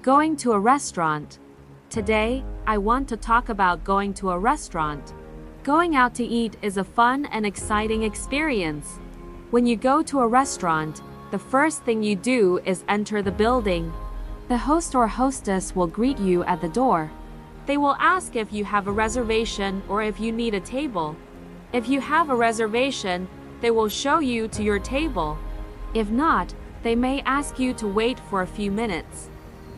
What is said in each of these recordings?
Going to a restaurant. Today, I want to talk about going to a restaurant. Going out to eat is a fun and exciting experience. When you go to a restaurant, the first thing you do is enter the building. The host or hostess will greet you at the door. They will ask if you have a reservation or if you need a table. If you have a reservation, they will show you to your table. If not, they may ask you to wait for a few minutes.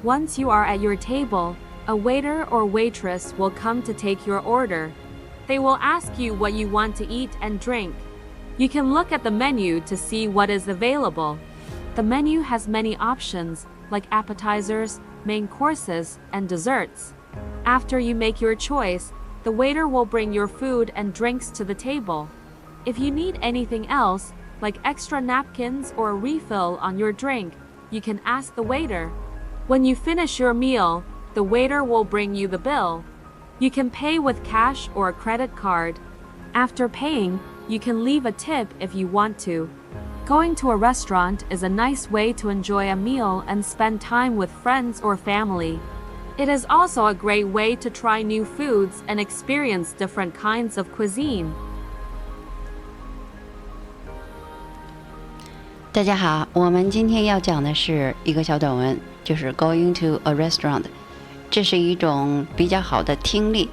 Once you are at your table, a waiter or waitress will come to take your order. They will ask you what you want to eat and drink. You can look at the menu to see what is available. The menu has many options, like appetizers, main courses, and desserts. After you make your choice, the waiter will bring your food and drinks to the table. If you need anything else, like extra napkins or a refill on your drink, you can ask the waiter. When you finish your meal, the waiter will bring you the bill. You can pay with cash or a credit card. After paying, you can leave a tip if you want to. Going to a restaurant is a nice way to enjoy a meal and spend time with friends or family. It is also a great way to try new foods and experience different kinds of cuisine. 大家好，我们今天要讲的是一个小短文，就是 Going to a restaurant。这是一种比较好的听力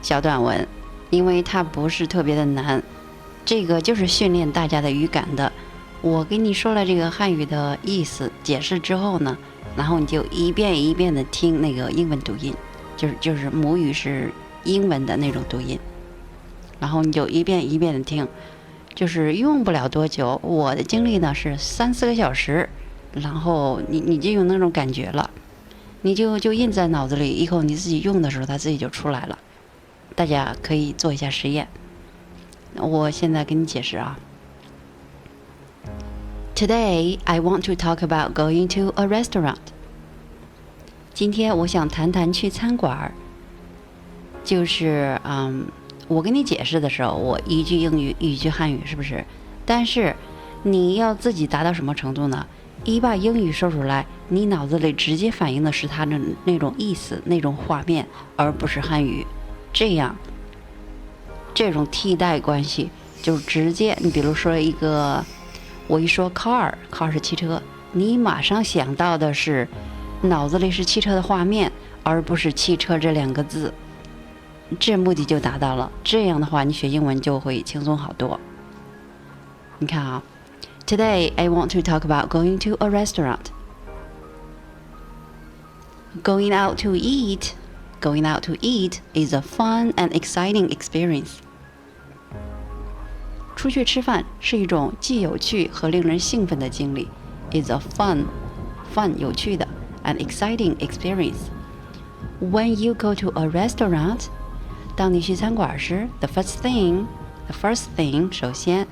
小短文，因为它不是特别的难。这个就是训练大家的语感的。我给你说了这个汉语的意思解释之后呢，然后你就一遍一遍的听那个英文读音，就是母语是英文的那种读音，然后你就一遍一遍的听，就是用不了多久。我的经历呢是3-4个小时，然后你就有那种感觉了，你就印在脑子里，以后你自己用的时候它自己就出来了。大家可以做一下实验。我现在给你解释啊。Today, I want to talk about going to a restaurant. 今天我想谈谈去餐馆。就是我跟你解释的时候，我一句英语一句汉语，是不是？但是你要自己达到什么程度呢？一把英语说出来，你脑子里直接反映的是它的那种意思、那种画面，而不是汉语。这样，这种替代关系就直接，你比如说我一说 car 是汽车，你马上想到的是脑子里是汽车的画面，而不是汽车这2个字。这目的就达到了。这样的话，你学英文就会轻松好多。你看啊 ，Today I want to talk about going to a restaurant. Going out to eat. Going out to eat is a fun and exciting experience. 出去吃饭是一种既有趣和令人兴奋的经历。Is a fun 有趣的 and exciting experience. When you go to a restaurant, 当你去餐馆时 the first thing 首先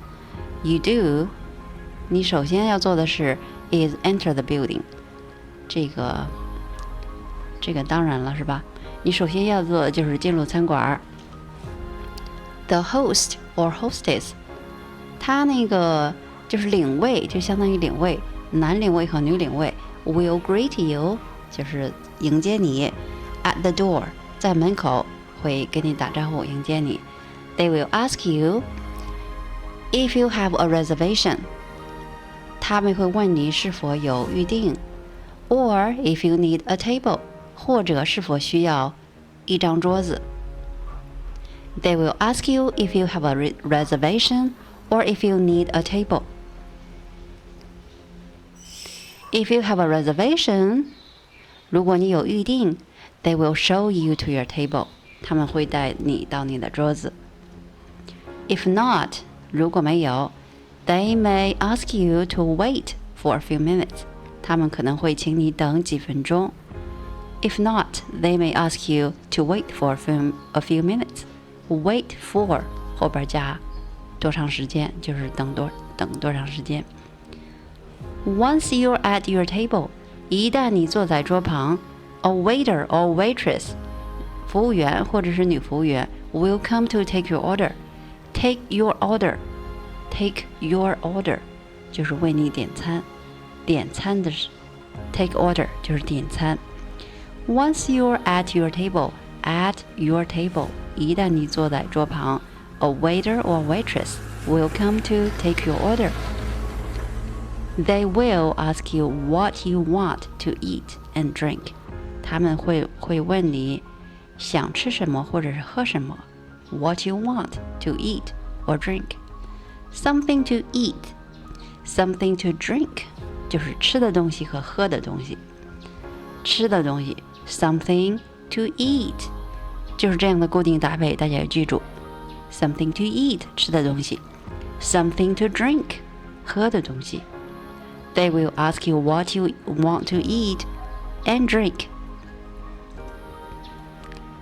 you do 你首先要做的是 is enter the building. 这个当然了，是吧？你首先要做的就是进入餐馆。The host or hostess 他那个就是领位，就相当于领位，男领位和女领位 will greet you 就是迎接你 at the door 在门口会跟你打招呼迎接你。 They will ask you if you have a reservation 他们会问你是否有预定 or if you need a table 或者是否需要一张桌子。 They will ask you if you have a reservation or if you need a table. If you have a reservation 如果你有预定 they will show you to your table 他们会带你到你的桌子。 If not 如果没有 they may ask you to wait for a few minutes 他们可能会请你等几分钟。 If not they may ask you to wait for a few minutes. Wait for 后边加多长时间，就是等多长时间。 Once you're at your table 一旦你坐在桌旁 a waiter or waitress 服务员或者是女服务员 will come to take your order. Take your order 就是为你点餐的是 take order 就是点餐。Once you're at your table, 一旦你坐在桌旁 ，a waiter or waitress will come to take your order. They will ask you what you want to eat and drink. 他们会问你想吃什么或者是喝什么。What you want to eat or drink. Something to eat, something to drink. 就是吃的东西和喝的东西。吃的东西 something to eat 就是这样的固定搭配，大家要记住。Something to eat 吃的东西 something to drink 喝的东西。They will ask you what you want to eat and drink.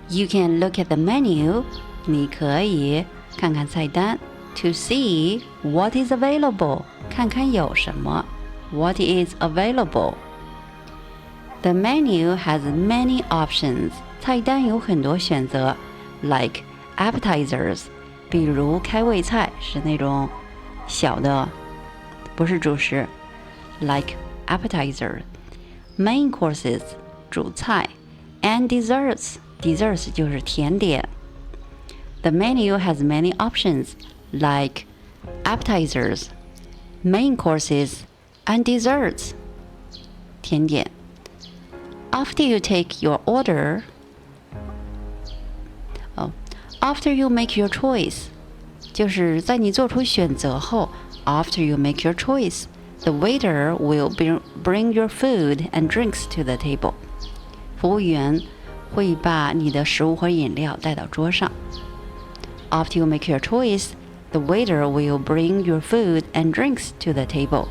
You can look at the menu. 你可以看看菜单 to see what is available. 看看有什么 What is available? The menu has many options. 菜单有很多选择 like appetizers. 比如开胃菜是那种小的，不是主食 like appetizer. Main courses 主菜 and desserts 就是甜点。The menu has many options like appetizers, main courses, and desserts. 甜点。After you take your order, after you make your choice, 就是在你做出选择后 after you make your choice, the waiter will bring your food and drinks to the table. 服务员会把你的食物和饮料带到桌上。After you make your choice, the waiter will bring your food and drinks to the table.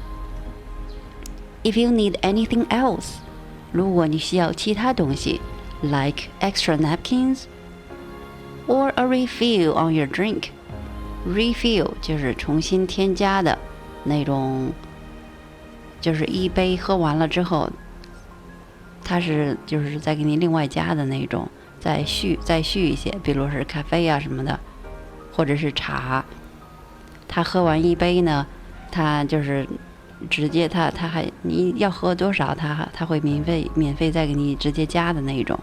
If you need anything else, 如果你需要其他东西 like extra napkins or a refill on your drink. Refill 就是重新添加的那种，就是一杯喝完了之后，它是就是再给你另外加的那种，再续一些，比如是咖啡啊什么的，或者是茶。他喝完一杯呢，他就是直接他还你要喝多少，他会免费再给你直接加的那种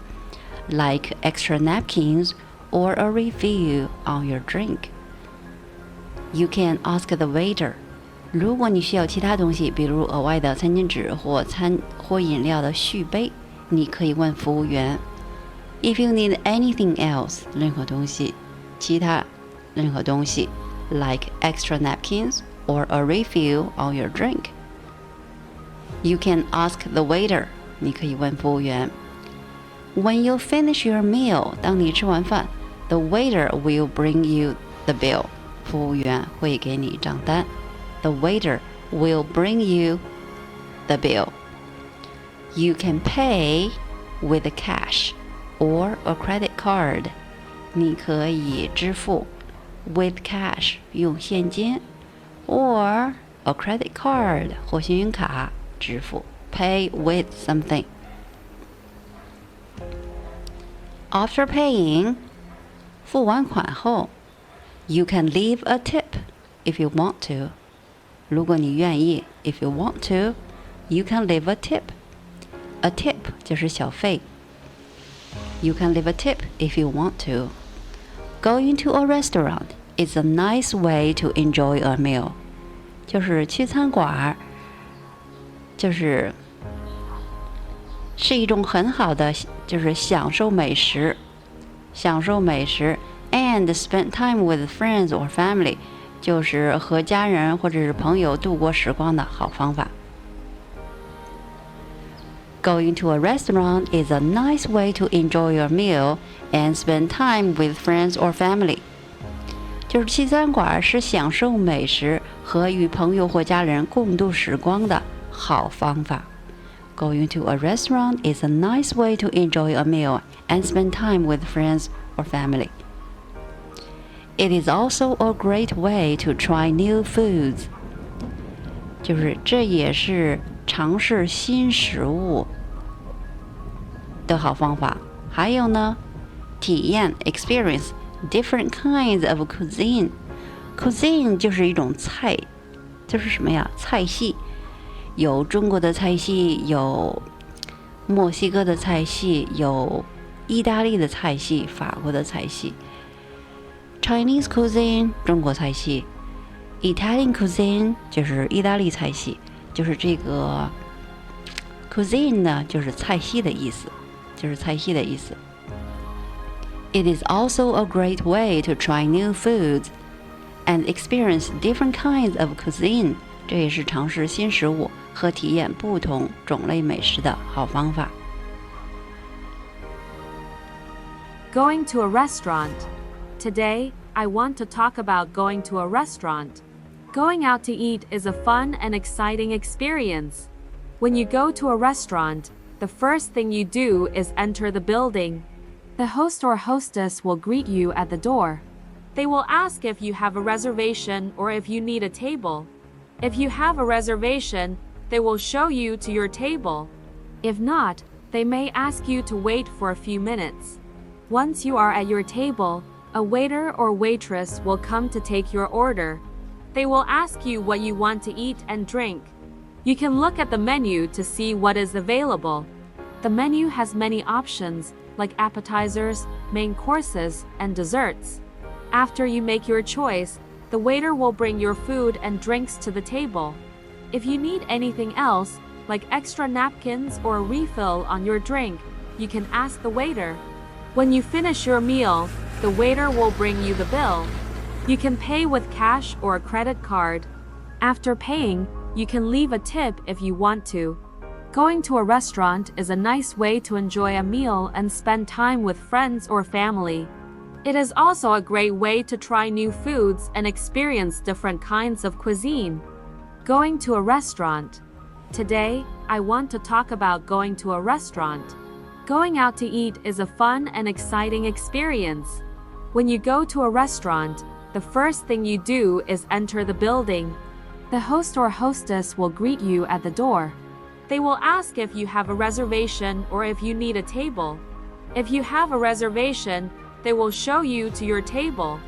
，like extra napkins or a refill on your drink. You can ask the waiter. 如果你需要其他东西，比如额外的餐巾纸或饮料的续杯，你可以问服务员。If you need anything else, 任何东西，其他任何东西 ，like extra napkins or a refill on your drink, you can ask the waiter. 你可以问服务员。When you finish your meal, 当你吃完饭 ，the waiter will bring you the bill. 服务员会给你账单。The waiter will bring you the bill. You can pay with cash or a credit card. 你可以支付 with cash 用现金 or a credit card 或信用卡支付 pay with something. After paying 付完款后 you can leave a tip if you want to. 如果你愿意 if you want to, you can leave a tip. A tip 就是小费。You can leave a tip if you want to. Going to a restaurant is a nice way to enjoy a meal. 就是去餐馆，是一种很好的，就是享受美食，and spend time with friends or family. 就是和家人或者是朋友度过时光的好方法。Going to a restaurant is a nice way to enjoy your meal and spend time with friends or family. 就是去餐馆是享受美食和与朋友或家人共度时光的好方法。Going to a restaurant is a nice way to enjoy a meal and spend time with friends or family. It is also a great way to try new foods. 就是这也是尝试新食物的好方法。还有呢，体验 experience different kinds of cuisine. Cuisine 就是一种菜，就是什么呀？菜系，有中国的菜系，有墨西哥的菜系，有意大利的菜系，法国的菜系。Chinese cuisine 中国菜系 ，Italian cuisine 就是意大利菜系，就是这个 cuisine 呢就是菜系的意思，就是菜系的意思。It is also a great way to try new foods and experience different kinds of cuisine. 这也是尝试新食物和体验不同种类美食的好方法。Going to a restaurant. Today, I want to talk about going to a restaurant. Going out to eat is a fun and exciting experience. When you go to a restaurant, the first thing you do is enter the building. The host or hostess will greet you at the door. They will ask if you have a reservation or if you need a table. If you have a reservation, they will show you to your table. If not, they may ask you to wait for a few minutes. Once you are at your table, a waiter or waitress will come to take your order. They will ask you what you want to eat and drink. You can look at the menu to see what is available. The menu has many options, like appetizers, main courses, and desserts. After you make your choice, the waiter will bring your food and drinks to the table. If you need anything else, like extra napkins or a refill on your drink, you can ask the waiter. When you finish your meal, the waiter will bring you the bill. You can pay with cash or a credit card. After paying, you can leave a tip if you want to. Going to a restaurant is a nice way to enjoy a meal and spend time with friends or family. It is also a great way to try new foods and experience different kinds of cuisine. Going to a restaurant. Today, I want to talk about going to a restaurant. Going out to eat is a fun and exciting experience. When you go to a restaurant, the first thing you do is enter the building. The host or hostess will greet you at the door. They will ask if you have a reservation or if you need a table. If you have a reservation, they will show you to your table.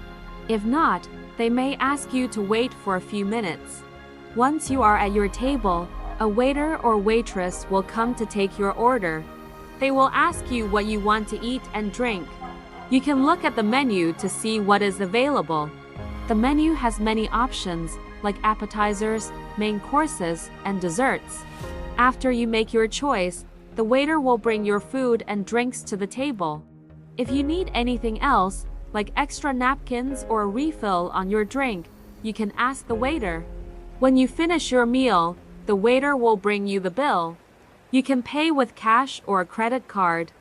If not, they may ask you to wait for a few minutes. Once you are at your table, a waiter or waitress will come to take your order. They will ask you what you want to eat and drink. You can look at the menu to see what is available. The menu has many options, like appetizers, main courses, and desserts. After you make your choice, the waiter will bring your food and drinks to the table. If you need anything else, like extra napkins or a refill on your drink, you can ask the waiter. When you finish your meal, the waiter will bring you the bill. You can pay with cash or a credit card.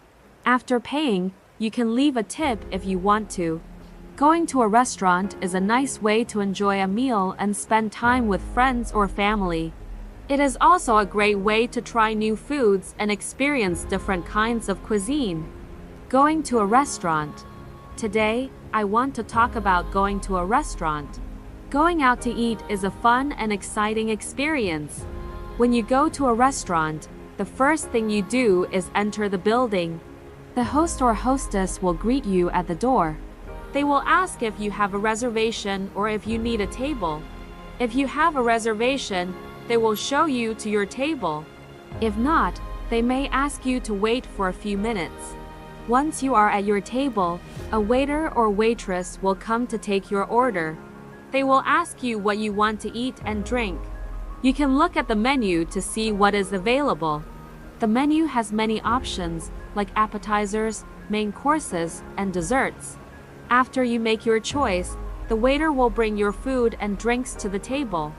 After paying, you can leave a tip if you want to. Going to a restaurant is a nice way to enjoy a meal and spend time with friends or family. It is also a great way to try new foods and experience different kinds of cuisine. Going to a restaurant. Today, I want to talk about going to a restaurant. Going out to eat is a fun and exciting experience. When you go to a restaurant, the first thing you do is enter the building. The host or hostess will greet you at the door. They will ask if you have a reservation or if you need a table. If you have a reservation, they will show you to your table. If not, they may ask you to wait for a few minutes. Once you are at your table, a waiter or waitress will come to take your order. They will ask you what you want to eat and drink. You can look at the menu to see what is available. The menu has many options, like appetizers, main courses, and desserts. After you make your choice, the waiter will bring your food and drinks to the table.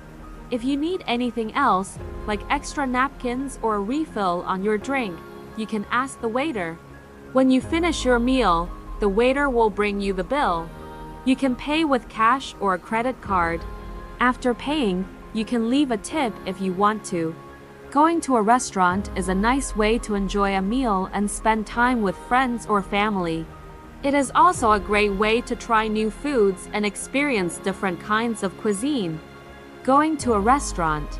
If you need anything else, like extra napkins or a refill on your drink, you can ask the waiter. When you finish your meal, the waiter will bring you the bill. You can pay with cash or a credit card. After paying, you can leave a tip if you want to. Going to a restaurant is a nice way to enjoy a meal and spend time with friends or family. It is also a great way to try new foods and experience different kinds of cuisine. Going to a restaurant.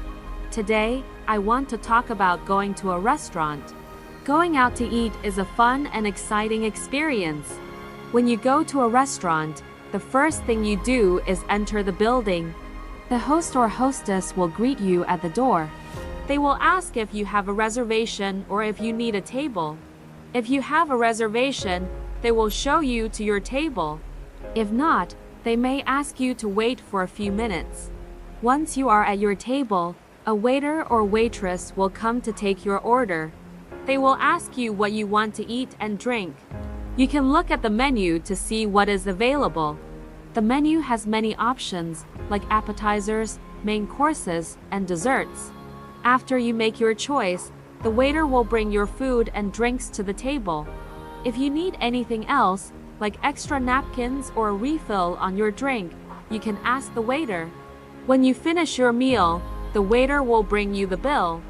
Today, I want to talk about going to a restaurant. Going out to eat is a fun and exciting experience. When you go to a restaurant, the first thing you do is enter the building. The host or hostess will greet you at the door. They will ask if you have a reservation or if you need a table. If you have a reservation, they will show you to your table. If not, they may ask you to wait for a few minutes. Once you are at your table, a waiter or waitress will come to take your order. They will ask you what you want to eat and drink. You can look at the menu to see what is available. The menu has many options, like appetizers, main courses, and desserts. After you make your choice, the waiter will bring your food and drinks to the table. If you need anything else, like extra napkins or a refill on your drink, you can ask the waiter. When you finish your meal, the waiter will bring you the bill.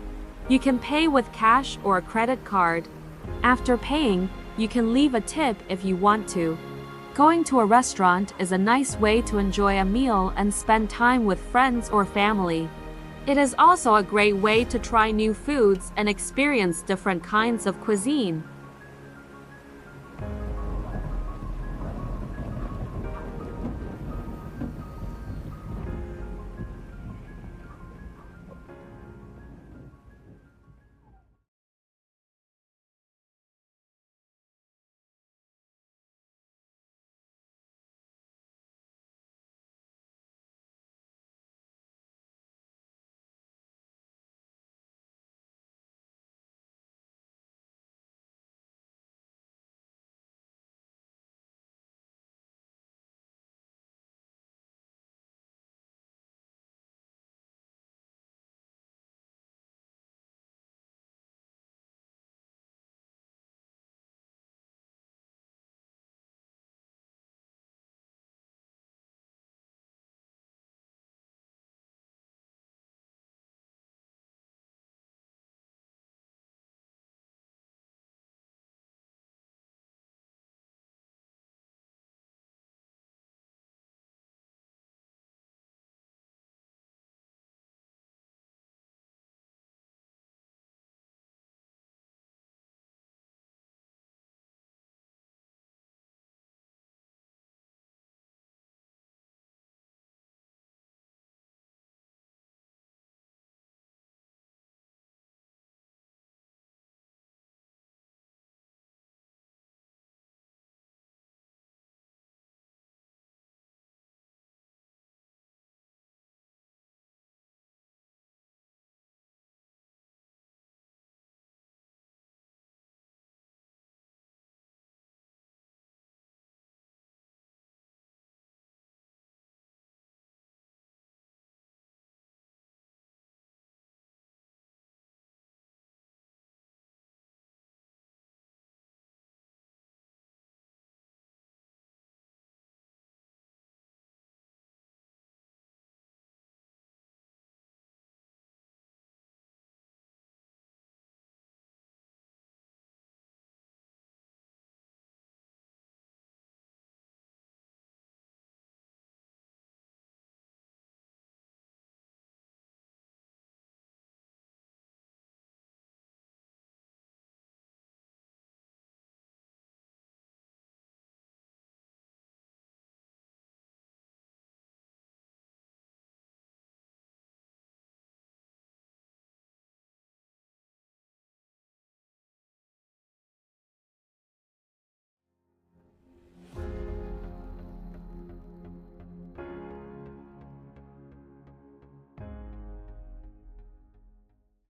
You can pay with cash or a credit card. After paying, you can leave a tip if you want to. Going to a restaurant is a nice way to enjoy a meal and spend time with friends or family. It is also a great way to try new foods and experience different kinds of cuisine.